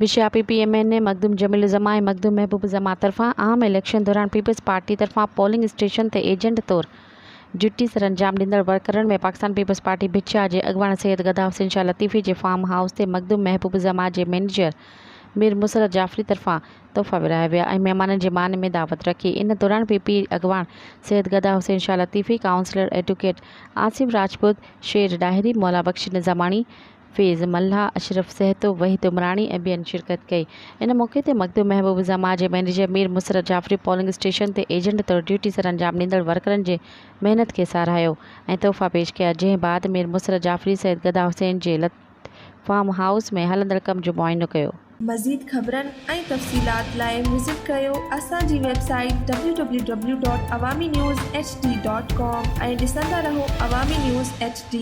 विषया PPMN मखदूम जमील जमा ऐं मखदूम महबूब जमा तरफ़ां आम इलेक्शन दौरान पीपल्स पार्टी तरफ़ां पोलिंग स्टेशन ते एजेंट तौर ड्यूटी सरअंजाम ॾींदड़ वर्करनि में पाकिस्तान पीपल्स पार्टी भिचा जे अॻवान सैयद गदा हुसैन शाह लतीफ़ी जे फार्म हाउस ते मखदूम महबूब जमा जे मैनेजर मीर मुसरत जाफ़री तरफ़ां तोहफ़ा विरहाया विया ऐं महिमाननि जे मान में दावत रखी। इन दौरान PP अॻवान सैयद गदा हुसैन शाह लतीफ़ी, काउंसलर एडवोकेट आसिफ राजपूत, शेर डाहिरी, मौला बख्श निज़ामाणी, फैज़ मल्हा, अशरफ सहतो, वहीद उमराणी ऐं ॿियनि शिरकत कई। इन मौक़े ते मखदूम महबूब जमा जे manager Mir Musarrat Jafri polling station ते एजेंट तौर ड्यूटी सरअंजाम ॾींदड़ वर्करनि जे महिनत खे साराहियो ऐं तोहफ़ा पेश कया। जंहिं बाद मीर मुसरत जाफ़री सैयद गदा हुसैन जे फार्म हाउस में हलंदड़ कम जो मुआइनो कयो। मज़ीद ख़बरनि ऐं तफ़सीलात लाइ विज़िट कयो असांजी वेबसाइट www.awamiNewsHD.com ऐं ॾिसंदा रहो अवामी न्यूज़ HD।